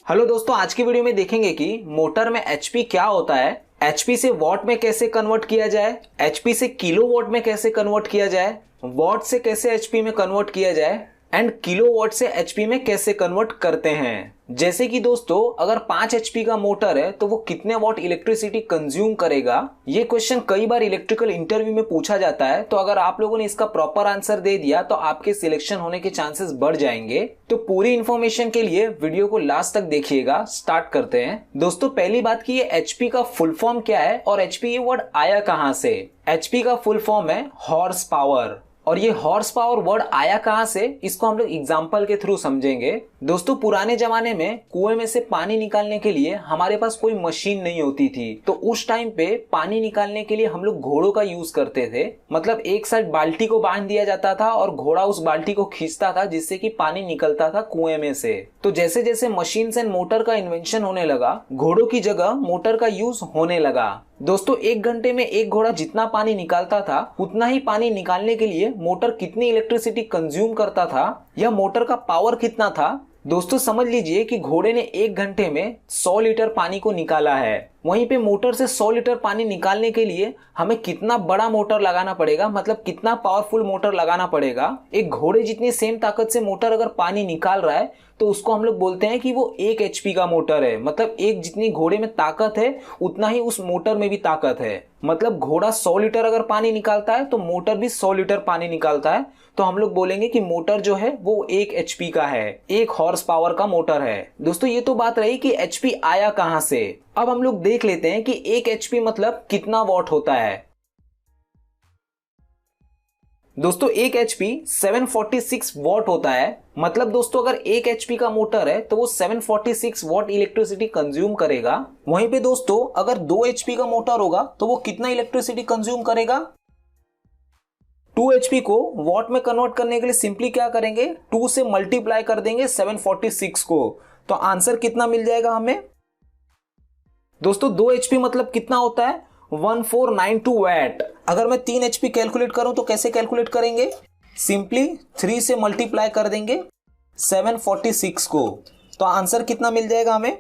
Hello दोस्तों, आज की वीडियो में देखेंगे कि मोटर में एचपी क्या होता है, एचपी से वॉट में कैसे कन्वर्ट किया जाए, एचपी से किलोवाट में कैसे कन्वर्ट किया जाए, वॉट से कैसे एचपी में कन्वर्ट किया जाए एंड किलोवाट से एचपी में कैसे कन्वर्ट करते हैं। जैसे कि दोस्तों, अगर 5 एचपी का मोटर है तो वो कितने वॉट इलेक्ट्रिसिटी कंज्यूम करेगा, ये क्वेश्चन कई बार इलेक्ट्रिकल इंटरव्यू में पूछा जाता है। तो अगर आप लोगों ने इसका प्रॉपर आंसर दे दिया तो आपके सिलेक्शन होने के चांसेस बढ़ जाएंगे। तो पूरी इंफॉर्मेशन के लिए वीडियो को लास्ट तक देखिएगा। स्टार्ट करते हैं। दोस्तों, पहली बात की ये एचपी का फुल फॉर्म क्या है और एचपी ये वर्ड आया कहां से। एचपी का फुल फॉर्म है हॉर्स पावर। और ये हॉर्स पावर वर्ड आया कहां से, इसको हम लोग एग्जांपल के थ्रू समझेंगे। दोस्तों, पुराने जमाने में कुएं में से पानी निकालने के लिए हमारे पास कोई मशीन नहीं होती थी, तो उस टाइम पे पानी निकालने के लिए हम लोग घोड़ों का यूज करते थे। मतलब एक साइड बाल्टी को बांध दिया जाता था और घोड़ा उस बाल्टी को खींचता था, जिससे कि पानी निकलता था कुएं में से। तो जैसे जैसे मशीन एंड मोटर का इन्वेंशन होने लगा, घोड़ों की जगह मोटर का यूज होने लगा। दोस्तों, 1 घंटे में एक घोड़ा जितना पानी निकालता था, उतना ही पानी निकालने के लिए मोटर कितनी इलेक्ट्रिसिटी कंज्यूम करता था या मोटर का पावर कितना था। दोस्तों, समझ लीजिए कि घोड़े ने 1 घंटे में 100 लीटर पानी को निकाला है। वहीं पे मोटर से 100 लीटर पानी निकालने के लिए हमें कितना बड़ा मोटर लगाना पड़ेगा, मतलब कितना पावरफुल मोटर लगाना पड़ेगा। एक घोड़े जितनी सेम ताकत से मोटर अगर पानी निकाल रहा है तो उसको हम लोग बोलते हैं कि वो 1 एचपी का मोटर है। मतलब एक जितनी घोड़े में ताकत है उतना ही उस मोटर में भी ताकत है। मतलब घोड़ा 100 लीटर अगर पानी निकालता है तो मोटर भी 100 लीटर पानी निकालता है। तो हम लोग बोलेंगे कि मोटर जो है वो 1 एचपी का है, 1 हॉर्स पावर का मोटर है। दोस्तों, ये तो बात रही कि एचपी आया कहां से। अब हम लोग देख लेते हैं कि 1 एचपी मतलब कितना वॉट होता है। दोस्तों, 1 एचपी 746 वॉट होता है। मतलब दोस्तों, अगर 1 एचपी का मोटर है तो वो 746 वॉट इलेक्ट्रिसिटी कंज्यूम करेगा। वहीं पे दोस्तों, अगर 2 एचपी का मोटर होगा तो वो कितना इलेक्ट्रिसिटी कंज्यूम करेगा। 2 एचपी को वॉट में कन्वर्ट करने के लिए सिंपली क्या करेंगे, 2 से मल्टीप्लाई कर देंगे 746 को, तो आंसर कितना मिल जाएगा हमें। दोस्तों, 2 एचपी मतलब कितना होता है, 1492 वैट। अगर मैं 3 एचपी कैलकुलेट करूं तो कैसे कैलकुलेट करेंगे, सिंपली 3 से मल्टीप्लाई कर देंगे 746 को, तो आंसर कितना मिल जाएगा हमें।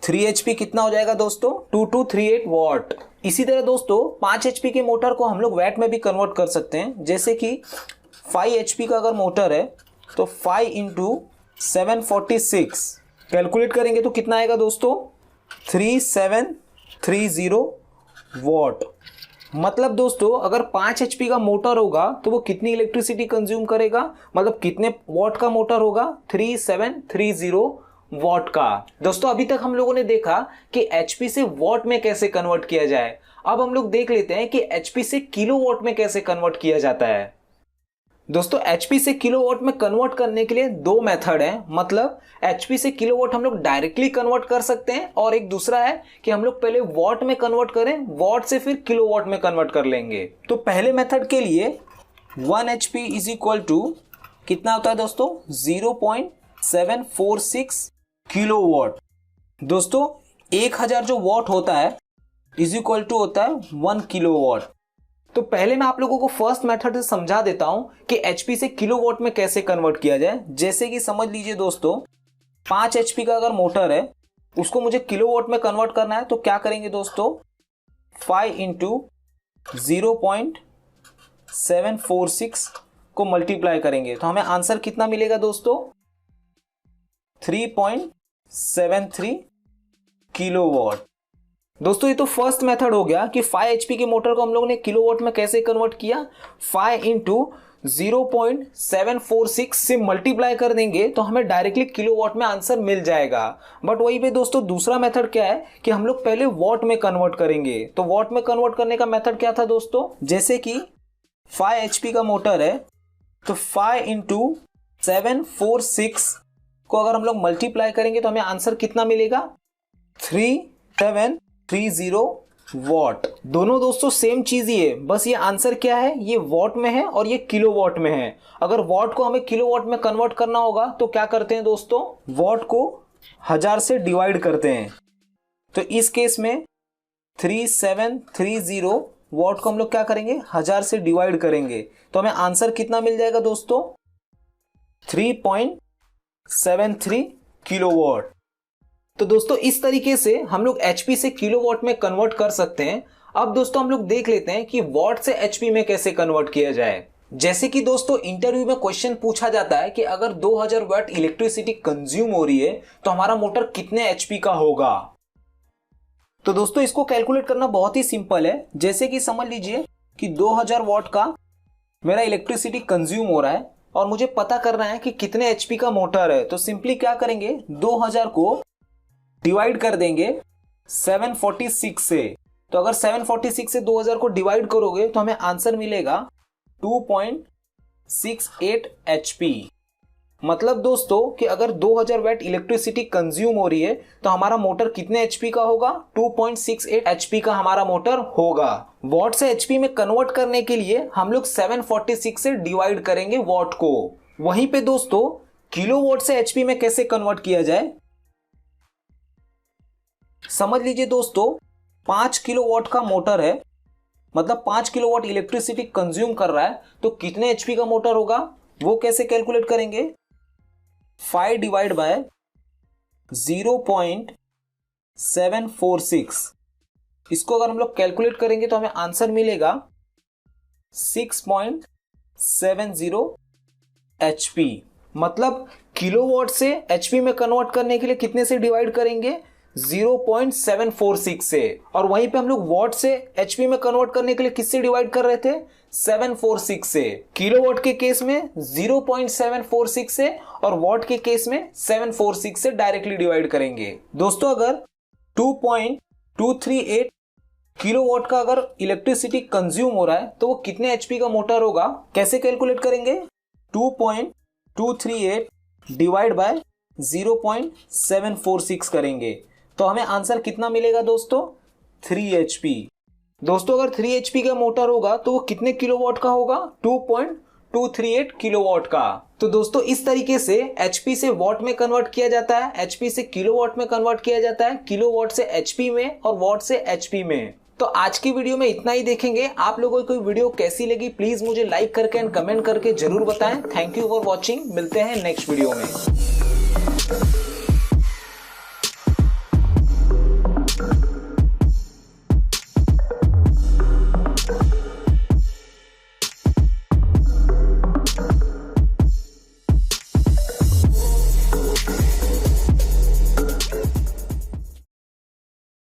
3 एचपी कितना हो जाएगा दोस्तों, 2238 वॉट। इसी तरह दोस्तों, 5 एचपी के मोटर को हम लोग वैट में भी कन्वर्ट कर सकते हैं। जैसे कि 5 एचपी का अगर मोटर है तो 5 इंटू 746 कैलकुलेट करेंगे तो कितना आएगा दोस्तों, 3730 वॉट। मतलब दोस्तों, अगर 5 एचपी का मोटर होगा तो वो कितनी इलेक्ट्रिसिटी कंज्यूम करेगा, मतलब कितने वॉट का मोटर होगा, 3730 वॉट का। दोस्तों, अभी तक हम लोगों ने देखा कि एचपी से वॉट में कैसे कन्वर्ट किया जाए। अब हम लोग देख लेते हैं कि एचपी से किलोवाट में कैसे कन्वर्ट किया जाता है। दोस्तों, एचपी से किलोवाट में कन्वर्ट करने के लिए 2 मेथड है। मतलब एचपी से किलोवाट हम लोग डायरेक्टली कन्वर्ट कर सकते हैं और एक दूसरा है कि हम लोग पहले वॉट में कन्वर्ट करें, वॉट से फिर किलोवाट में कन्वर्ट कर लेंगे। तो पहले मेथड के लिए 1 एचपी इज इक्वल टू कितना होता है दोस्तों, 0.746 किलोवाट। दोस्तों, 1000 जो वॉट होता है इज इक्वल टू होता है 1 किलोवाट। तो पहले मैं आप लोगों को फर्स्ट मेथड से समझा देता हूं कि एचपी से किलोवाट में कैसे कन्वर्ट किया जाए। जैसे कि समझ लीजिए दोस्तों, 5 एचपी का अगर मोटर है उसको मुझे किलोवाट में कन्वर्ट करना है, तो क्या करेंगे दोस्तों, 5 इंटू 0.746 को मल्टीप्लाई करेंगे तो हमें आंसर कितना मिलेगा दोस्तों, 3.73 किलोवाट। दोस्तों, ये तो फर्स्ट मेथड हो गया कि 5 एचपी के मोटर को हम लोग ने किलोवाट में कैसे कन्वर्ट किया। 5 इंटू 0.746 से मल्टीप्लाई कर देंगे तो हमें डायरेक्टली किलोवाट में आंसर मिल जाएगा। बट वही पे दोस्तों, दूसरा मेथड क्या है कि हम लोग पहले वॉट में कन्वर्ट करेंगे। तो वॉट में कन्वर्ट करने का मेथड क्या था दोस्तों, जैसे कि 5 एचपी का मोटर है तो 5 इंटू 746 को अगर हम लोग मल्टीप्लाई करेंगे तो हमें आंसर कितना मिलेगा, 3730 वॉट। दोनों दोस्तों सेम चीज ही है, बस ये आंसर क्या है, ये वॉट में है और ये किलोवाट में है। अगर वॉट को हमें किलोवाट में कन्वर्ट करना होगा तो क्या करते हैं दोस्तों, वॉट को 1000 से डिवाइड करते हैं। तो इस केस में 3730 वॉट को हम लोग क्या करेंगे, 1000 से डिवाइड करेंगे तो हमें आंसर कितना मिल जाएगा दोस्तों, 3.73 किलोवाट। तो दोस्तों इस तरीके से हम लोग एचपी से किलोवाट में कन्वर्ट कर सकते हैं। अब दोस्तों हम लोग देख लेते हैं कि वॉट से एचपी में कैसे कन्वर्ट किया जाए। जैसे कि दोस्तों इंटरव्यू में क्वेश्चन पूछा जाता है कि अगर 2000 वाट इलेक्ट्रिसिटी कंज्यूम हो रही है तो हमारा मोटर कितने एचपी का होगा। तो दोस्तों इसको कैलकुलेट करना बहुत ही सिंपल है। जैसे कि समझ लीजिए कि 2000 वाट का मेरा इलेक्ट्रिसिटी कंज्यूम हो रहा है और मुझे पता करना है कि कितने एचपी का मोटर है। तो सिंपली क्या करेंगे, 2000 को डिवाइड कर देंगे 746 से। तो अगर 746 से 2000 को डिवाइड करोगे तो हमें आंसर मिलेगा 2.68 एचपी। मतलब दोस्तों कि अगर 2000 वाट इलेक्ट्रिसिटी कंज्यूम हो रही है तो हमारा मोटर कितने एचपी का होगा, 2.68 एचपी का हमारा मोटर होगा। वॉट से एचपी में कन्वर्ट करने के लिए हम लोग 746 से डिवाइड करेंगे वॉट को। वहीं पे दोस्तों किलोवाट से एचपी में कैसे कन्वर्ट किया जाए, समझ लीजिए दोस्तों 5 किलोवाट का मोटर है, मतलब 5 किलोवाट इलेक्ट्रिसिटी कंज्यूम कर रहा है, तो कितने एचपी का मोटर होगा वो कैसे कैलकुलेट करेंगे, 5 डिवाइड बाय 0.746। इसको अगर हम लोग कैलकुलेट करेंगे तो हमें आंसर मिलेगा 6.70 एचपी। मतलब किलोवाट से एचपी में कन्वर्ट करने के लिए कितने से डिवाइड करेंगे, 0.746 से। और वहीं पे हम लोग वॉट से एचपी में कन्वर्ट करने के लिए किससे डिवाइड कर रहे थे, 746 से। किलोवाट के केस में 0.746 से और वॉट के केस में 746 से डायरेक्टली डिवाइड करेंगे। दोस्तों अगर 2.238 किलोवाट का अगर इलेक्ट्रिसिटी कंज्यूम हो रहा है तो वो कितने एचपी का मोटर होगा, कैसे कैलकुलेट करेंगे, 2.238 डिवाइड बाय 0.746 करेंगे तो हमें आंसर कितना मिलेगा दोस्तों, 3 एचपी। दोस्तों अगर 3 एचपी का मोटर होगा तो वो कितने किलोवाट का होगा, 2.238 किलोवाट का। तो दोस्तों इस तरीके से एचपी से वॉट में कन्वर्ट किया जाता है, एचपी से किलोवाट में कन्वर्ट किया जाता है, किलोवाट से एचपी में और वॉट से एचपी में। तो आज की वीडियो में इतना ही देखेंगे। आप लोगों को वीडियो कैसी लगी प्लीज मुझे लाइक करके एंड कमेंट करके जरूर बताएं। थैंक यू फॉर वॉचिंग, मिलते हैं नेक्स्ट वीडियो में।